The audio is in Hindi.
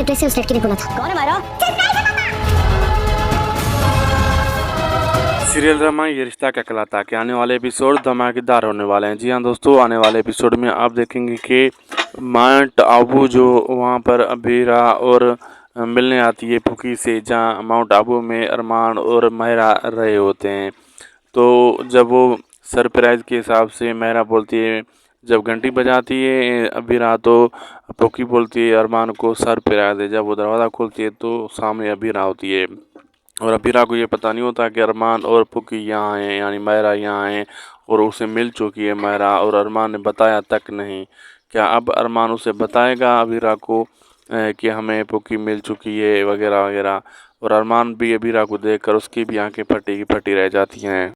हेलीकॉप्टर से उस लड़के ने बोला था। कौन है मायरा? सीरियल ड्रामा ये रिश्ता क्या कहलाता के आने वाले एपिसोड धमाकेदार होने वाले हैं। जी हाँ दोस्तों, आने वाले एपिसोड में आप देखेंगे कि माउंट आबू जो वहाँ पर अबीरा और मिलने आती है फुकी से, जहाँ माउंट आबू में अरमान और महरा रहे होते हैं। तो जब वो सरप्राइज़ के हिसाब से महरा बोलती है, जब घंटी बजाती है अबीरा तो फुकी बोलती है अरमान को सरप्राइज़ है। जब वो दरवाज़ा खोलती है तो सामने अबीरा होती है और अबीरा को ये पता नहीं होता कि अरमान और फुकी यहाँ हैं, यानी महरा यहाँ हैं और उसे मिल चुकी है महरा, और अरमान ने बताया तक नहीं। क्या अब अरमान उसे बताएगा अबीरा को कि हमें फुकी मिल चुकी है वगैरह वगैरह। और अरमान भी अबीरा को देखकर उसकी भी आंखें फटी की फटी रह जाती हैं।